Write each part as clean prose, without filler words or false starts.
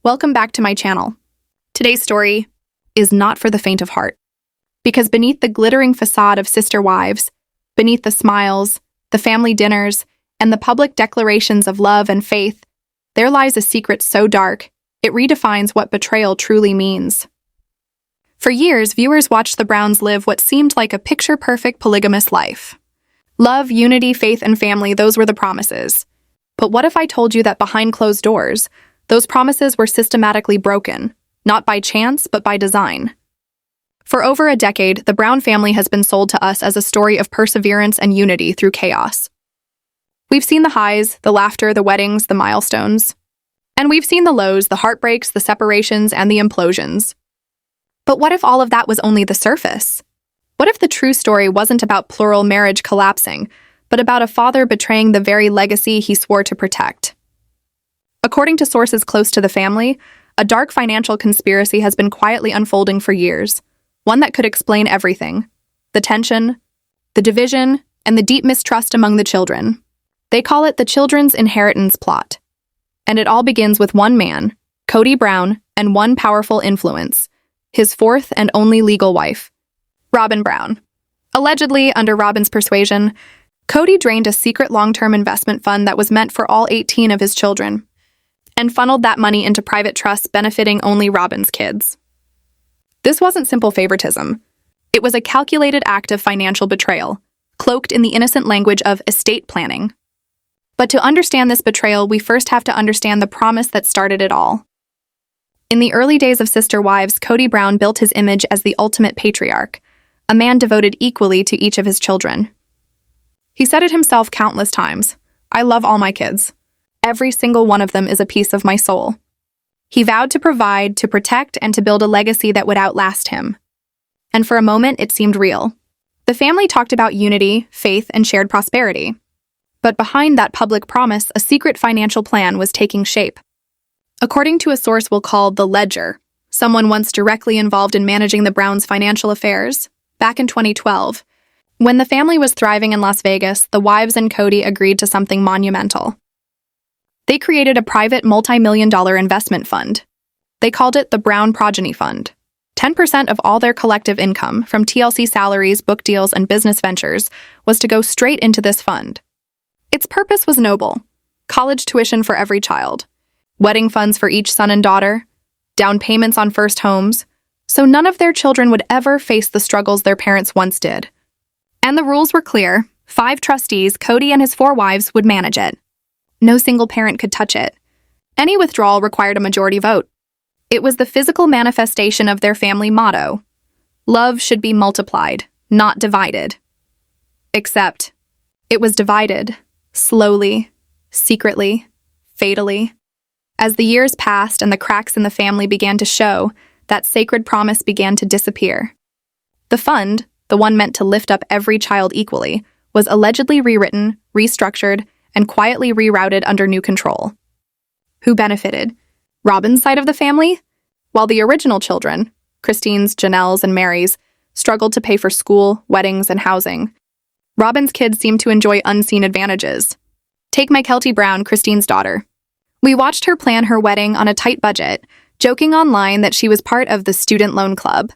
Welcome back to my channel. Today's story is not for the faint of heart, because beneath the glittering facade of sister wives, beneath the smiles, the family dinners, and the public declarations of love and faith, there lies a secret so dark, it redefines what betrayal truly means. For years, viewers watched the Browns live what seemed like a picture-perfect polygamous life. Love, unity, faith, and family, those were the promises. But what if I told you that behind closed doors, those promises were systematically broken, not by chance, but by design? For over a decade, the Brown family has been sold to us as a story of perseverance and unity through chaos. We've seen the highs, the laughter, the weddings, the milestones. And we've seen the lows, the heartbreaks, the separations, and the implosions. But what if all of that was only the surface? What if the true story wasn't about plural marriage collapsing, but about a father betraying the very legacy he swore to protect? According to sources close to the family, a dark financial conspiracy has been quietly unfolding for years, one that could explain everything: the tension, the division, and the deep mistrust among the children. They call it the children's inheritance plot. And it all begins with one man, Kody Brown, and one powerful influence, his fourth and only legal wife, Robyn Brown. Allegedly, under Robyn's persuasion, Kody drained a secret long-term investment fund that was meant for all 18 of his children, and funneled that money into private trusts benefiting only Robyn's kids. This wasn't simple favoritism. It was a calculated act of financial betrayal, cloaked in the innocent language of estate planning. But to understand this betrayal, we first have to understand the promise that started it all. In the early days of Sister Wives, Kody Brown built his image as the ultimate patriarch, a man devoted equally to each of his children. He said it himself countless times: "I love all my kids. Every single one of them is a piece of my soul." He vowed to provide, to protect, and to build a legacy that would outlast him. And for a moment, it seemed real. The family talked about unity, faith, and shared prosperity. But behind that public promise, a secret financial plan was taking shape. According to a source we'll call the Ledger, someone once directly involved in managing the Browns' financial affairs, back in 2012, when the family was thriving in Las Vegas, the wives and Kody agreed to something monumental. They created a private multi-million-dollar investment fund. They called it the Brown Progeny Fund. 10% of all their collective income, from TLC salaries, book deals, and business ventures, was to go straight into this fund. Its purpose was noble: college tuition for every child, wedding funds for each son and daughter, down payments on first homes, so none of their children would ever face the struggles their parents once did. And the rules were clear: 5 trustees, Kody and his 4 wives, would manage it. No single parent could touch it. Any withdrawal required a majority vote. It was the physical manifestation of their family motto: love should be multiplied, not divided. Except, it was divided, slowly, secretly, fatally. As the years passed and the cracks in the family began to show, that sacred promise began to disappear. The fund, the one meant to lift up every child equally, was allegedly rewritten, restructured, and quietly rerouted under new control. Who benefited? Robyn's side of the family? While the original children, Christine's, Janelle's, and Mary's, struggled to pay for school, weddings, and housing, Robyn's kids seemed to enjoy unseen advantages. Take Kody Brown, Christine's daughter. We watched her plan her wedding on a tight budget, joking online that she was part of the student loan club.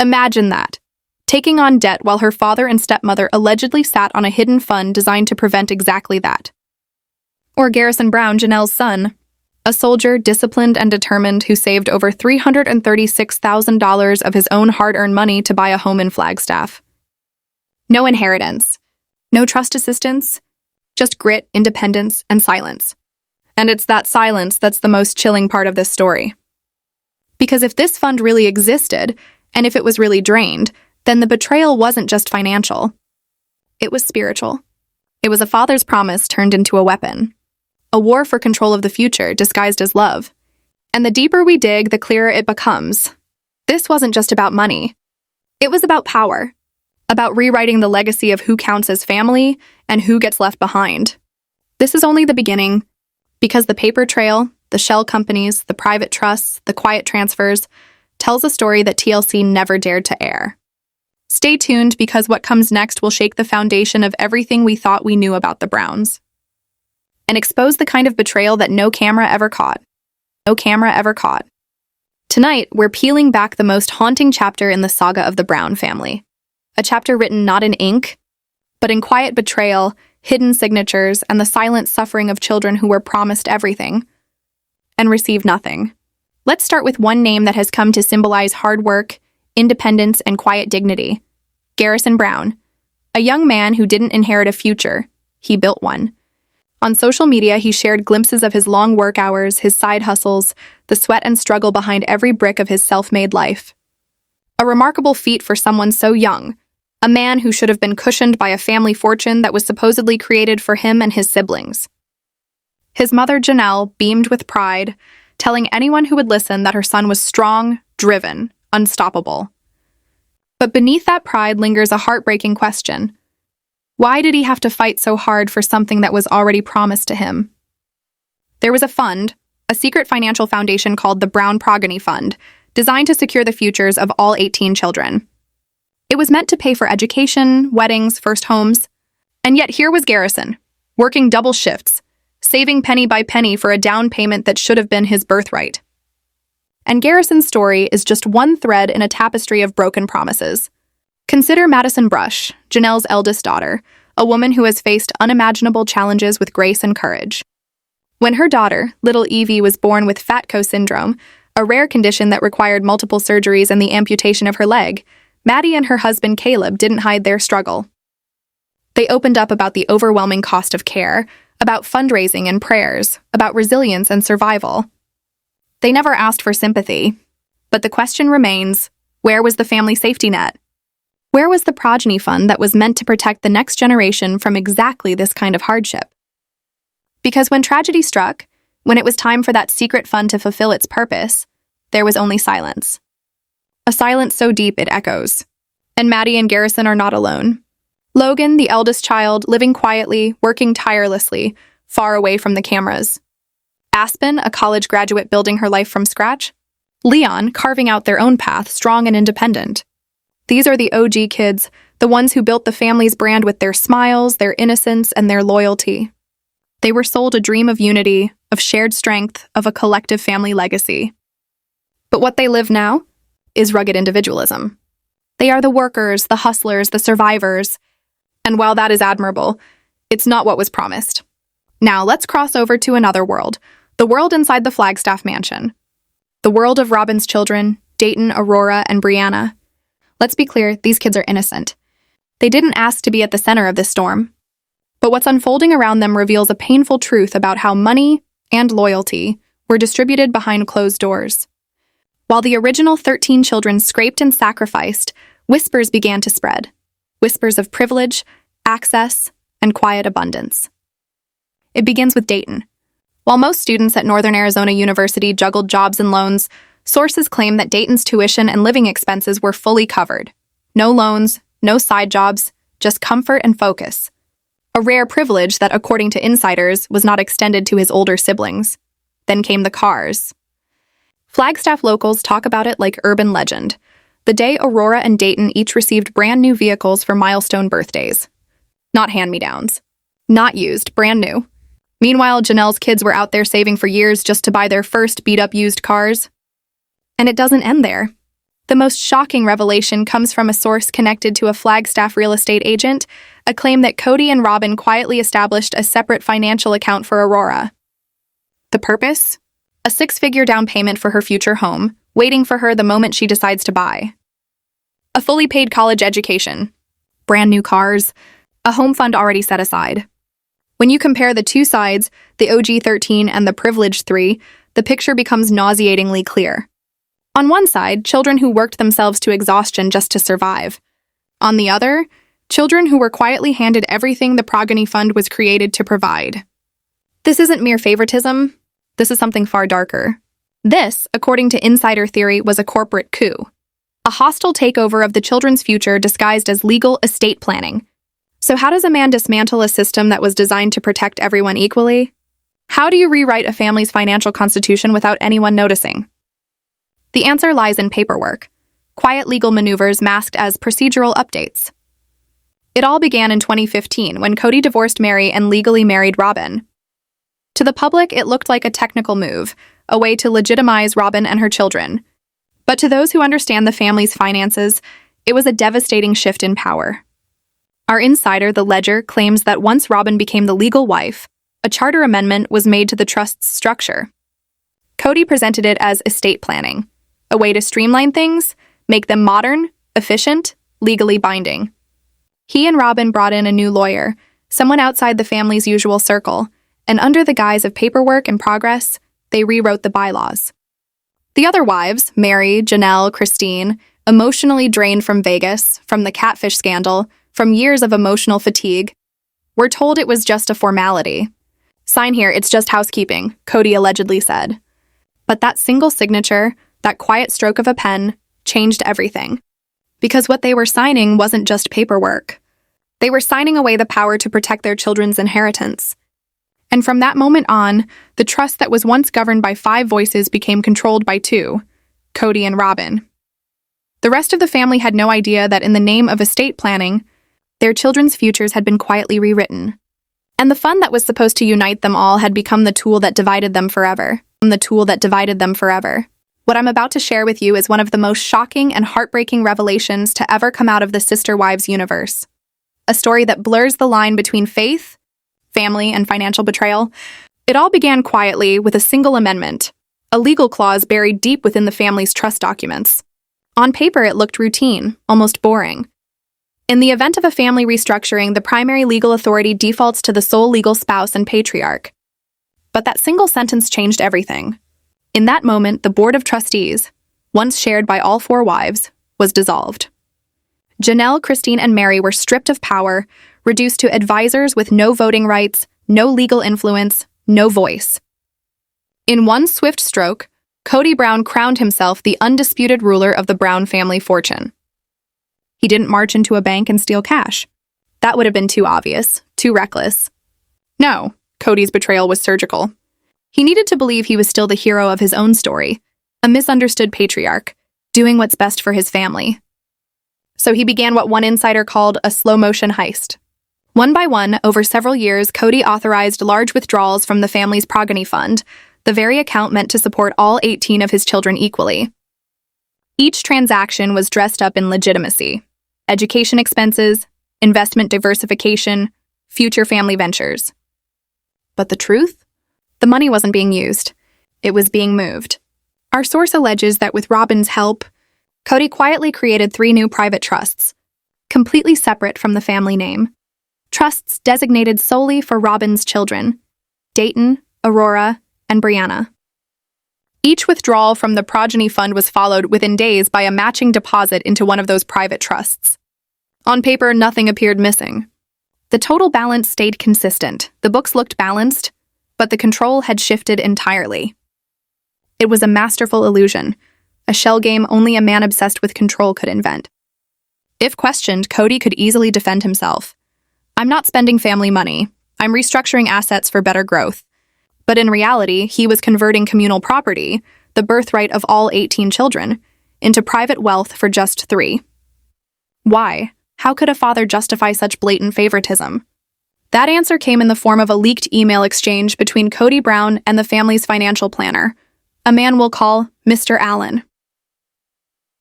Imagine that, taking on debt while her father and stepmother allegedly sat on a hidden fund designed to prevent exactly that. Or Garrison Brown, Janelle's son, a soldier disciplined and determined who saved over $336,000 of his own hard-earned money to buy a home in Flagstaff. No inheritance, no trust assistance, just grit, independence, and silence. And it's that silence that's the most chilling part of this story. Because if this fund really existed, and if it was really drained, then the betrayal wasn't just financial. It was spiritual. It was a father's promise turned into a weapon. A war for control of the future disguised as love. And the deeper we dig, the clearer it becomes. This wasn't just about money. It was about power. About rewriting the legacy of who counts as family and who gets left behind. This is only the beginning, because the paper trail, the shell companies, the private trusts, the quiet transfers, tells a story that TLC never dared to air. Stay tuned, because what comes next will shake the foundation of everything we thought we knew about the Browns, and expose the kind of betrayal that no camera ever caught. no camera ever caught. Tonight, we're peeling back the most haunting chapter in the saga of the Brown family. A chapter written not in ink, but in quiet betrayal, hidden signatures, and the silent suffering of children who were promised everything and received nothing. Let's start with one name that has come to symbolize hard work, independence, and quiet dignity. Garrison Brown. A young man who didn't inherit a future, he built one. On social media, he shared glimpses of his long work hours, his side hustles, the sweat and struggle behind every brick of his self-made life. A remarkable feat for someone so young, a man who should have been cushioned by a family fortune that was supposedly created for him and his siblings. His mother, Janelle, beamed with pride, telling anyone who would listen that her son was strong, driven, unstoppable. But beneath that pride lingers a heartbreaking question. Why did he have to fight so hard for something that was already promised to him? There was a fund, a secret financial foundation called the Brown Progeny Fund, designed to secure the futures of all 18 children. It was meant to pay for education, weddings, first homes. And yet here was Garrison, working double shifts, saving penny by penny for a down payment that should have been his birthright. And Garrison's story is just one thread in a tapestry of broken promises. Consider Madison Brush, Janelle's eldest daughter, a woman who has faced unimaginable challenges with grace and courage. When her daughter, little Evie, was born with Fatco syndrome, a rare condition that required multiple surgeries and the amputation of her leg, Maddie and her husband Caleb didn't hide their struggle. They opened up about the overwhelming cost of care, about fundraising and prayers, about resilience and survival. They never asked for sympathy, but the question remains, where was the family safety net? Where was the progeny fund that was meant to protect the next generation from exactly this kind of hardship? Because when tragedy struck, when it was time for that secret fund to fulfill its purpose, there was only silence. A silence so deep it echoes. And Maddie and Garrison are not alone. Logan, the eldest child, living quietly, working tirelessly, far away from the cameras. Aspen, a college graduate building her life from scratch. Leon, carving out their own path, strong and independent. These are the OG kids, the ones who built the family's brand with their smiles, their innocence, and their loyalty. They were sold a dream of unity, of shared strength, of a collective family legacy. But what they live now is rugged individualism. They are the workers, the hustlers, the survivors. And while that is admirable, it's not what was promised. Now let's cross over to another world, the world inside the Flagstaff mansion. The world of Robin's children, Dayton, Aurora, and Brianna. Let's be clear, these kids are innocent. They didn't ask to be at the center of this storm. But what's unfolding around them reveals a painful truth about how money and loyalty were distributed behind closed doors. While the original 13 children scraped and sacrificed, whispers began to spread. Whispers of privilege, access, and quiet abundance. It begins with Dayton. While most students at Northern Arizona University juggled jobs and loans, sources claim that Dayton's tuition and living expenses were fully covered. No loans, no side jobs, just comfort and focus. A rare privilege that, according to insiders, was not extended to his older siblings. Then came the cars. Flagstaff locals talk about it like urban legend. The day Aurora and Dayton each received brand new vehicles for milestone birthdays. Not hand-me-downs. Not used, brand new. Meanwhile, Janelle's kids were out there saving for years just to buy their first beat-up used cars. And it doesn't end there. The most shocking revelation comes from a source connected to a Flagstaff real estate agent, a claim that Kody and Robin quietly established a separate financial account for Aurora. The purpose? A 6-figure down payment for her future home, waiting for her the moment she decides to buy. A fully paid college education. Brand new cars. A home fund already set aside. When you compare the two sides, the OG 13 and the privileged 3, the picture becomes nauseatingly clear. On one side, children who worked themselves to exhaustion just to survive. On the other, children who were quietly handed everything the Progeny Fund was created to provide. This isn't mere favoritism. This is something far darker. This, according to insider theory, was a corporate coup. A hostile takeover of the children's future disguised as legal estate planning. So how does a man dismantle a system that was designed to protect everyone equally? How do you rewrite a family's financial constitution without anyone noticing? The answer lies in paperwork. Quiet legal maneuvers masked as procedural updates. It all began in 2015 when Kody divorced Mary and legally married Robin. To the public, it looked like a technical move, a way to legitimize Robin and her children. But to those who understand the family's finances, it was a devastating shift in power. Our insider, the Ledger, claims that once Robin became the legal wife, a charter amendment was made to the trust's structure. Kody presented it as estate planning, a way to streamline things, make them modern, efficient, legally binding. He and Robin brought in a new lawyer, someone outside the family's usual circle, and under the guise of paperwork and progress, they rewrote the bylaws. The other wives, Mary, Janelle, Christine, emotionally drained from Vegas, from the catfish scandal, from years of emotional fatigue, were told it was just a formality. "Sign here, it's just housekeeping," Kody allegedly said. But that single signature, that quiet stroke of a pen, changed everything. Because what they were signing wasn't just paperwork. They were signing away the power to protect their children's inheritance. And from that moment on, the trust that was once governed by 5 voices became controlled by 2, Kody and Robin. The rest of the family had no idea that in the name of estate planning, their children's futures had been quietly rewritten. And the fund that was supposed to unite them all had become the tool that divided them forever. What I'm about to share with you is one of the most shocking and heartbreaking revelations to ever come out of the Sister Wives universe. A story that blurs the line between faith, family, and financial betrayal. It all began quietly with a single amendment, a legal clause buried deep within the family's trust documents. On paper, it looked routine, almost boring. In the event of a family restructuring, the primary legal authority defaults to the sole legal spouse and patriarch. But that single sentence changed everything. In that moment, the Board of Trustees, once shared by all 4 wives, was dissolved. Janelle, Christine, and Mary were stripped of power, reduced to advisors with no voting rights, no legal influence, no voice. In one swift stroke, Kody Brown crowned himself the undisputed ruler of the Brown family fortune. He didn't march into a bank and steal cash. That would have been too obvious, too reckless. No, Kody's betrayal was surgical. He needed to believe he was still the hero of his own story, a misunderstood patriarch, doing what's best for his family. So he began what one insider called a slow-motion heist. One by one, over several years, Kody authorized large withdrawals from the family's progeny fund, the very account meant to support all 18 of his children equally. Each transaction was dressed up in legitimacy: education expenses, investment diversification, future family ventures. But the truth? The money wasn't being used. It was being moved. Our source alleges that with Robin's help, Kody quietly created 3 new private trusts, completely separate from the family name. Trusts designated solely for Robin's children, Dayton, Aurora, and Brianna. Each withdrawal from the progeny fund was followed within days by a matching deposit into one of those private trusts. On paper, nothing appeared missing. The total balance stayed consistent. The books looked balanced, but the control had shifted entirely. It was a masterful illusion, a shell game only a man obsessed with control could invent. If questioned, Kody could easily defend himself. "I'm not spending family money. I'm restructuring assets for better growth." But in reality, he was converting communal property, the birthright of all 18 children, into private wealth for just 3. Why? How could a father justify such blatant favoritism? That answer came in the form of a leaked email exchange between Kody Brown and the family's financial planner, a man we'll call Mr. Allen.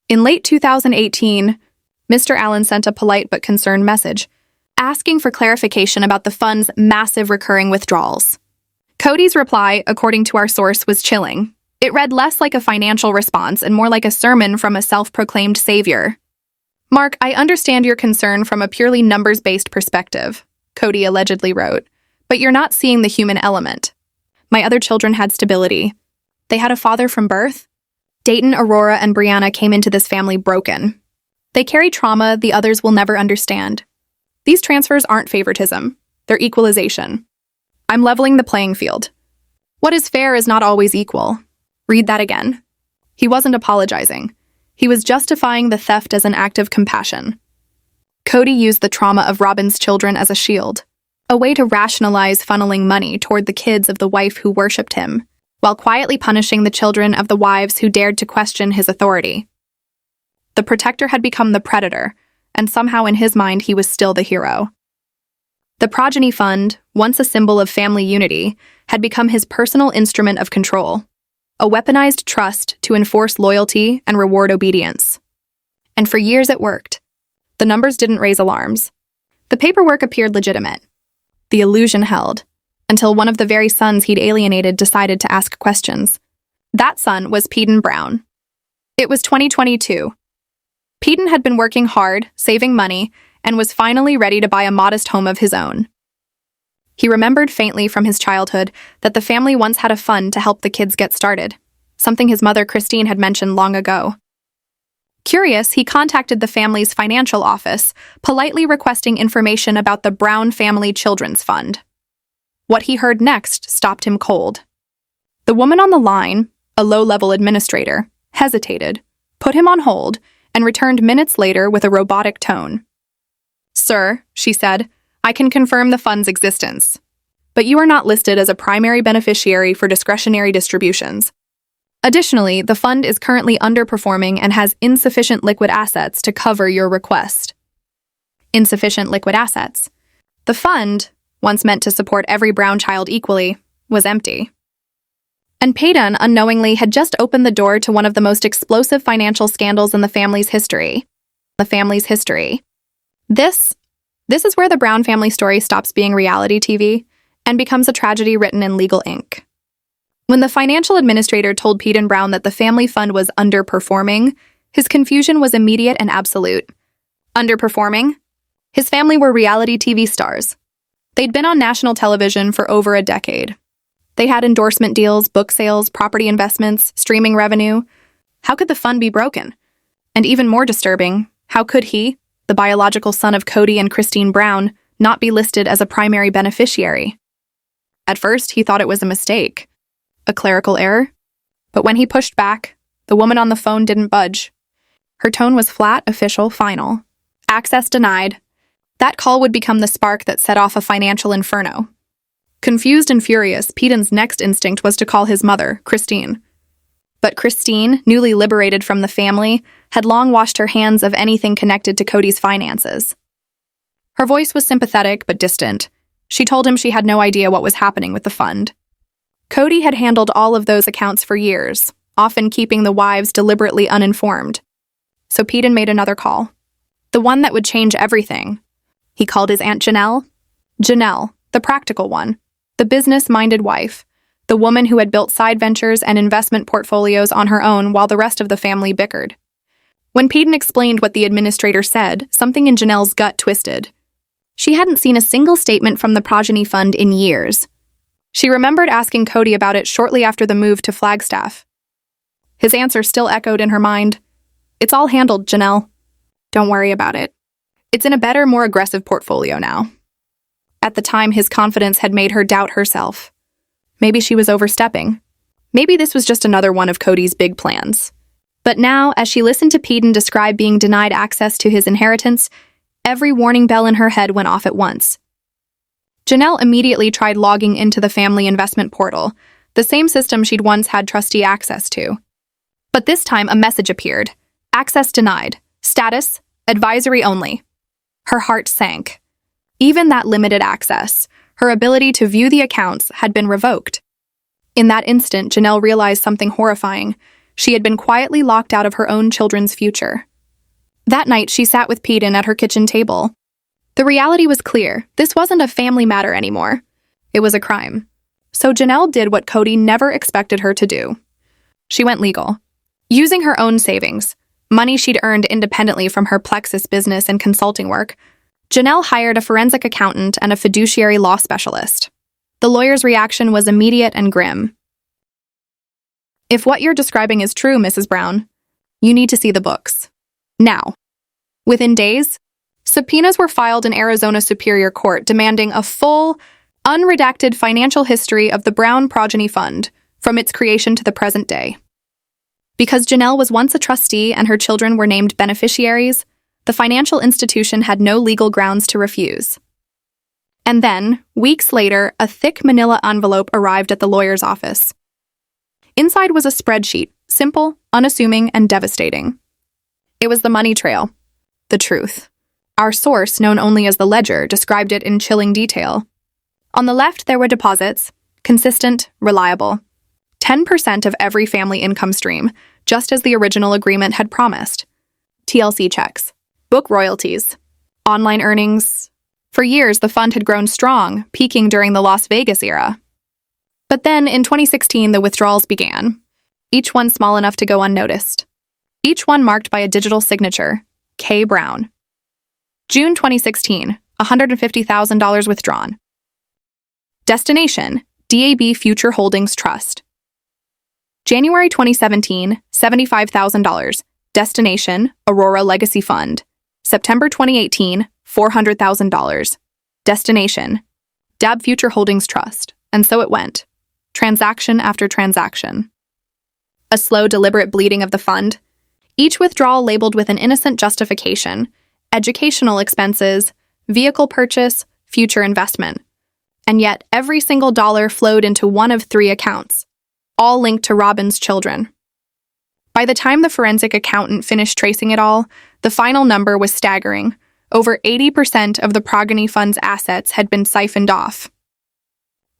In late 2018, Mr. Allen sent a polite but concerned message, asking for clarification about the fund's massive recurring withdrawals. Kody's reply, according to our source, was chilling. It read less like a financial response and more like a sermon from a self-proclaimed savior. "Mark, I understand your concern from a purely numbers-based perspective," Kody allegedly wrote, "but you're not seeing the human element. My other children had stability. They had a father from birth. Dayton, Aurora, and Brianna came into this family broken. They carry trauma the others will never understand. These transfers aren't favoritism. They're equalization. I'm leveling the playing field. What is fair is not always equal." Read that again. He wasn't apologizing. He was justifying the theft as an act of compassion. Kody used the trauma of Robin's children as a shield, a way to rationalize funneling money toward the kids of the wife who worshipped him, while quietly punishing the children of the wives who dared to question his authority. The protector had become the predator, and somehow in his mind he was still the hero. The progeny fund, once a symbol of family unity, had become his personal instrument of control. a weaponized trust to enforce loyalty and reward obedience. And for years it worked. The numbers didn't raise alarms. The paperwork appeared legitimate. The illusion held, until one of the very sons he'd alienated decided to ask questions. That son was Kody Brown. It was 2022. Kody had been working hard, saving money, and was finally ready to buy a modest home of his own. He remembered faintly from his childhood that the family once had a fund to help the kids get started, something his mother Christine had mentioned long ago. Curious, he contacted the family's financial office, politely requesting information about the Brown Family Children's Fund. What he heard next stopped him cold. The woman on the line, a low-level administrator, hesitated, put him on hold, and returned minutes later with a robotic tone. "Sir," she said, "I can confirm the fund's existence, but you are not listed as a primary beneficiary for discretionary distributions. Additionally, the fund is currently underperforming and has insufficient liquid assets to cover your request." Insufficient liquid assets. The fund, once meant to support every Brown child equally, was empty. And Kody unknowingly had just opened the door to one of the most explosive financial scandals in the family's history. This is where the Brown family story stops being reality TV and becomes a tragedy written in legal ink. When the financial administrator told Kody Brown that the family fund was underperforming, his confusion was immediate and absolute. Underperforming? His family were reality TV stars. They'd been on national television for over a decade. They had endorsement deals, book sales, property investments, streaming revenue. How could the fund be broken? And even more disturbing, how could he, the biological son of Kody and Christine Brown, not be listed as a primary beneficiary? At first, he thought it was a mistake, a clerical error. But when he pushed back, the woman on the phone didn't budge. Her tone was flat, official, final. Access denied. That call would become the spark that set off a financial inferno. Confused and furious, Kody's next instinct was to call his mother, Christine. But Christine, newly liberated from the family, had long washed her hands of anything connected to Kody's finances. Her voice was sympathetic but distant. She told him she had no idea what was happening with the fund. Kody had handled all of those accounts for years, often keeping the wives deliberately uninformed. So Kody made another call. The one that would change everything. He called his Aunt Janelle. Janelle, the practical one. The business-minded wife. The woman who had built side ventures and investment portfolios on her own while the rest of the family bickered. When Kody explained what the administrator said, something in Janelle's gut twisted. She hadn't seen a single statement from the progeny fund in years. She remembered asking Kody about it shortly after the move to Flagstaff. His answer still echoed in her mind. "It's all handled, Janelle. Don't worry about it. It's in a better, more aggressive portfolio now." At the time, his confidence had made her doubt herself. Maybe she was overstepping. Maybe this was just another one of Kody's big plans. But now, as she listened to Kody describe being denied access to his inheritance, every warning bell in her head went off at once. Janelle immediately tried logging into the family investment portal, the same system she'd once had trustee access to. But this time, a message appeared. Access denied. Status, advisory only. Her heart sank. Even that limited access, her ability to view the accounts, had been revoked. In that instant, Janelle realized something horrifying. She had been quietly locked out of her own children's future. That night, she sat with Kody at her kitchen table. The reality was clear. This wasn't a family matter anymore. It was a crime. So Janelle did what Kody never expected her to do. She went legal. Using her own savings, money she'd earned independently from her Plexus business and consulting work, Janelle hired a forensic accountant and a fiduciary law specialist. The lawyer's reaction was immediate and grim. "If what you're describing is true, Mrs. Brown, you need to see the books. Now." Within days, subpoenas were filed in Arizona Superior Court demanding a full, unredacted financial history of the Brown Progeny Fund, from its creation to the present day. Because Janelle was once a trustee and her children were named beneficiaries, the financial institution had no legal grounds to refuse. And then, weeks later, a thick manila envelope arrived at the lawyer's office. Inside was a spreadsheet, simple, unassuming, and devastating. It was the money trail. The truth. Our source, known only as the ledger, described it in chilling detail. On the left, there were deposits, consistent, reliable. 10% of every family income stream, just as the original agreement had promised. TLC checks, book royalties, online earnings. For years, the fund had grown strong, peaking during the Las Vegas era. But then, in 2016, the withdrawals began, each one small enough to go unnoticed. Each one marked by a digital signature, Kody Brown. June 2016, $150,000 withdrawn. Destination, DAB Future Holdings Trust. January 2017, $75,000. Destination, Aurora Legacy Fund. September 2018, $400,000. Destination, DAB Future Holdings Trust. And so it went. Transaction after transaction. A slow, deliberate bleeding of the fund. Each withdrawal labeled with an innocent justification: educational expenses, vehicle purchase, future investment. And yet, every single dollar flowed into one of 3 accounts, all linked to Robin's children. By the time the forensic accountant finished tracing it all, the final number was staggering. Over 80% of the progeny fund's assets had been siphoned off.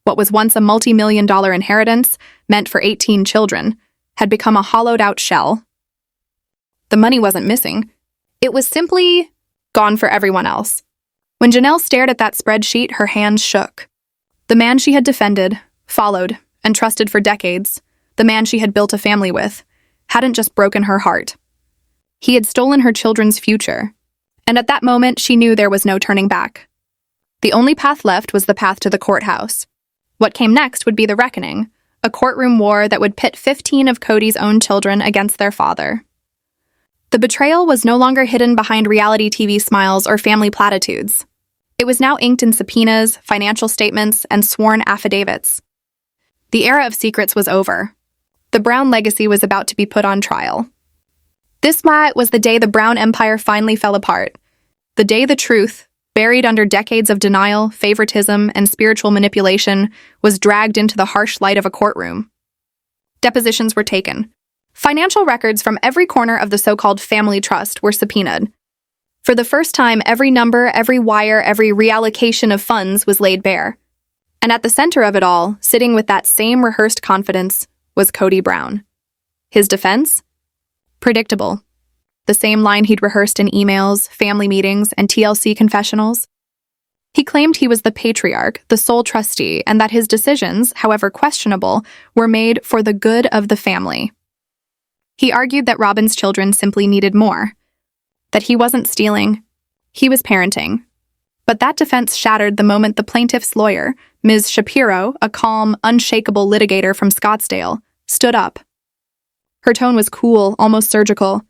What was once a multi-million-dollar inheritance, meant for 18 children, had become a hollowed-out shell. The money wasn't missing. It was simply gone for everyone else. When Janelle stared at that spreadsheet, her hands shook. The man she had defended, followed, and trusted for decades, the man she had built a family with, hadn't just broken her heart. He had stolen her children's future, and at that moment she knew there was no turning back. The only path left was the path to the courthouse. What came next would be the reckoning, a courtroom war that would pit 15 of Kody's own children against their father. The betrayal was no longer hidden behind reality TV smiles or family platitudes. It was now inked in subpoenas, financial statements, and sworn affidavits. The era of secrets was over. The Brown legacy was about to be put on trial. This night was the day the Brown empire finally fell apart. The day the truth, buried under decades of denial, favoritism, and spiritual manipulation, was dragged into the harsh light of a courtroom. Depositions were taken. Financial records from every corner of the so-called family trust were subpoenaed. For the first time, every number, every wire, every reallocation of funds was laid bare. And at the center of it all, sitting with that same rehearsed confidence, was Kody Brown. His defense? Predictable. The same line he'd rehearsed in emails, family meetings, and TLC confessionals. He claimed he was the patriarch, the sole trustee, and that his decisions, however questionable, were made for the good of the family. He argued that Robin's children simply needed more, that he wasn't stealing, he was parenting. But that defense shattered the moment the plaintiff's lawyer, Ms. Shapiro, a calm, unshakable litigator from Scottsdale, stood up. Her tone was cool, almost surgical.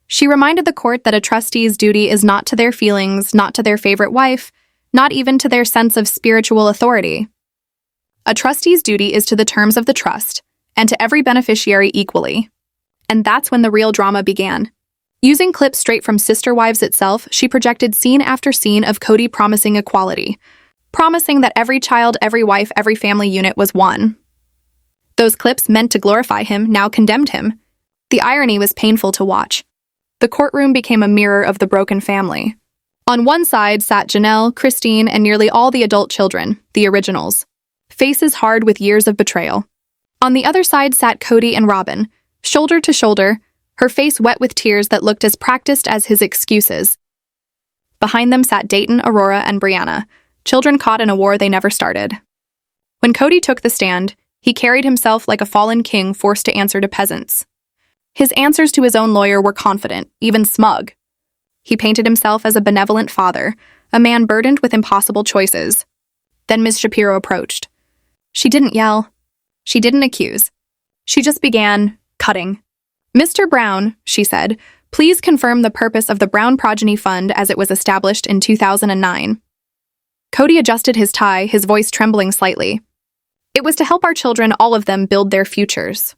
She reminded the court that a trustee's duty is not to their feelings, not to their favorite wife, not even to their sense of spiritual authority. A trustee's duty is to the terms of the trust, and to every beneficiary equally. And that's when the real drama began. Using clips straight from Sister Wives itself, she projected scene after scene of Kody promising equality, promising that every child, every wife, every family unit was one. Those clips meant to glorify him now condemned him. The irony was painful to watch. The courtroom became a mirror of the broken family. On one side sat Janelle, Christine, and nearly all the adult children, the originals, faces hard with years of betrayal. On the other side sat Kody and Robin, shoulder to shoulder, her face wet with tears that looked as practiced as his excuses. Behind them sat Dayton, Aurora, and Brianna, children caught in a war they never started. When Kody took the stand, he carried himself like a fallen king forced to answer to peasants. His answers to his own lawyer were confident, even smug. He painted himself as a benevolent father, a man burdened with impossible choices. Then Ms. Shapiro approached. She didn't yell. She didn't accuse. She just began cutting. "Mr. Brown," she said, "please confirm the purpose of the Brown Progeny Fund as it was established in 2009. Kody adjusted his tie, his voice trembling slightly. "It was to help our children, all of them, build their futures."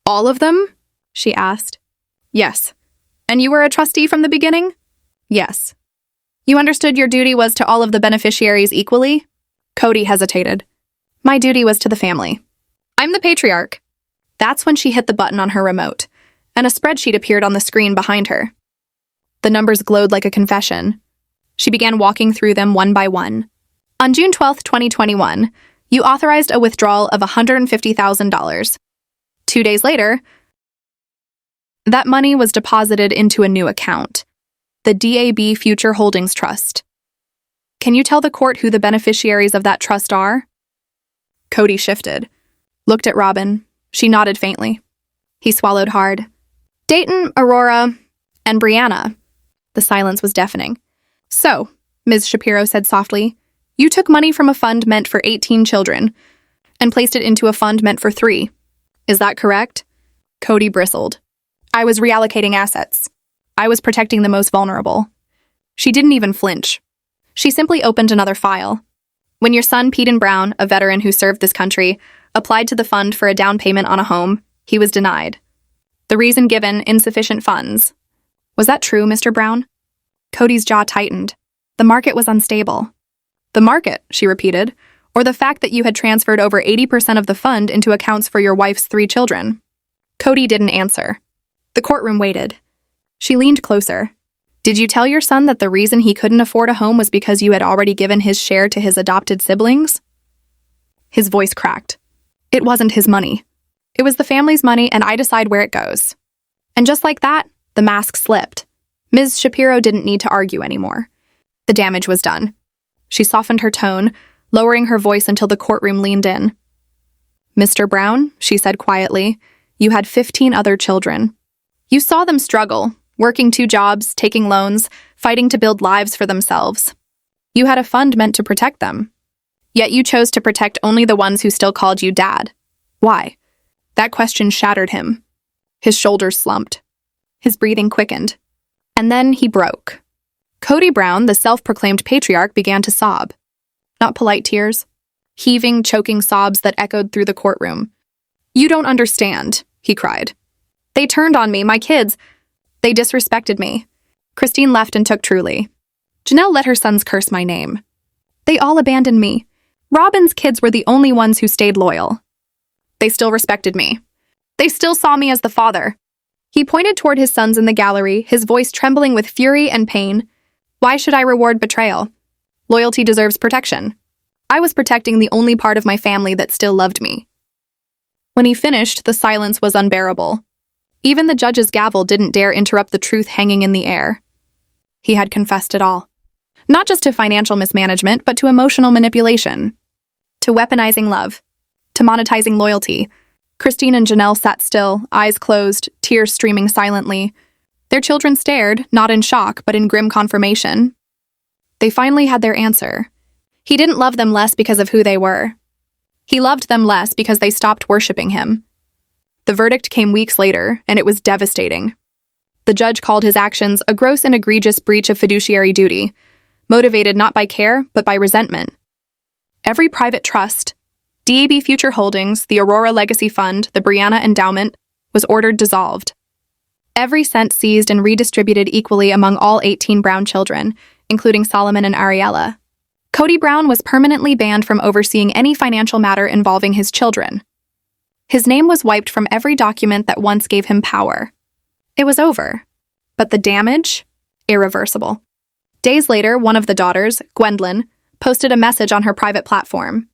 "All of them?" she asked. "Yes. And you were a trustee from the beginning?" "Yes." "You understood your duty was to all of the beneficiaries equally?" Kody hesitated. "My duty was to the family. I'm the patriarch." That's when she hit the button on her remote, and a spreadsheet appeared on the screen behind her. The numbers glowed like a confession. She began walking through them one by one. On June 12, 2021, you authorized a withdrawal of $150,000. 2 days later, that money was deposited into a new account, the DAB Future Holdings Trust. Can you tell the court who the beneficiaries of that trust are? Kody shifted, looked at Robin. She nodded faintly. He swallowed hard. Dayton, Aurora, and Brianna. The silence was deafening. So, Ms. Shapiro said softly, you took money from a fund meant for 18 children and placed it into a fund meant for 3. Is that correct? Kody bristled. I was reallocating assets. I was protecting the most vulnerable. She didn't even flinch. She simply opened another file. When your son, Kody Brown, a veteran who served this country, applied to the fund for a down payment on a home, he was denied. The reason given, insufficient funds. Was that true, Mr. Brown? Kody's jaw tightened. The market was unstable. The market, she repeated, or the fact that you had transferred over 80% of the fund into accounts for your wife's 3 children. Kody didn't answer. The courtroom waited. She leaned closer. Did you tell your son that the reason he couldn't afford a home was because you had already given his share to his adopted siblings? His voice cracked. It wasn't his money. It was the family's money, and I decide where it goes. And just like that, the mask slipped. Ms. Shapiro didn't need to argue anymore. The damage was done. She softened her tone, lowering her voice until the courtroom leaned in. Mr. Brown, she said quietly, you had 15 other children. You saw them struggle, working 2 jobs, taking loans, fighting to build lives for themselves. You had a fund meant to protect them. Yet you chose to protect only the ones who still called you dad. Why? That question shattered him. His shoulders slumped. His breathing quickened. And then he broke. Kody Brown, the self-proclaimed patriarch, began to sob. Not polite tears. Heaving, choking sobs that echoed through the courtroom. You don't understand, he cried. They turned on me, my kids. They disrespected me. Christine left and took Truly. Janelle let her sons curse my name. They all abandoned me. Robin's kids were the only ones who stayed loyal. They still respected me. They still saw me as the father. He pointed toward his sons in the gallery, his voice trembling with fury and pain. Why should I reward betrayal? Loyalty deserves protection. I was protecting the only part of my family that still loved me. When he finished, the silence was unbearable. Even the judge's gavel didn't dare interrupt the truth hanging in the air. He had confessed it all. Not just to financial mismanagement, but to emotional manipulation. To weaponizing love. To monetizing loyalty. Christine and Janelle sat still, eyes closed, tears streaming silently. Their children stared, not in shock, but in grim confirmation. They finally had their answer. He didn't love them less because of who they were. He loved them less because they stopped worshiping him. The verdict came weeks later, and it was devastating. The judge called his actions a gross and egregious breach of fiduciary duty, motivated not by care, but by resentment. Every private trust, DAB Future Holdings, the Aurora Legacy Fund, the Brianna Endowment, was ordered dissolved. Every cent seized and redistributed equally among all 18 Brown children, including Solomon and Ariella. Kody Brown was permanently banned from overseeing any financial matter involving his children. His name was wiped from every document that once gave him power. It was over. But the damage? Irreversible. Days later, one of the daughters, Gwendolyn, posted a message on her private platform.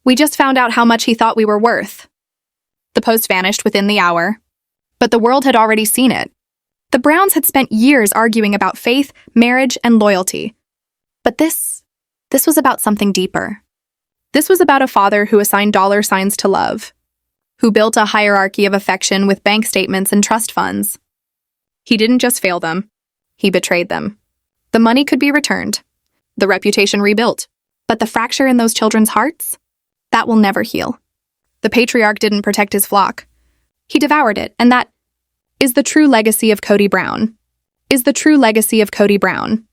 We just found out how much he thought we were worth. The post vanished within the hour. But the world had already seen it. The Browns had spent years arguing about faith, marriage, and loyalty. But this was about something deeper. This was about a father who assigned dollar signs to love, who built a hierarchy of affection with bank statements and trust funds. He didn't just fail them, he betrayed them. The money could be returned, the reputation rebuilt, but the fracture in those children's hearts? That will never heal. The patriarch didn't protect his flock. He devoured it, and that is the true legacy of Kody Brown. Is the true legacy of Kody Brown.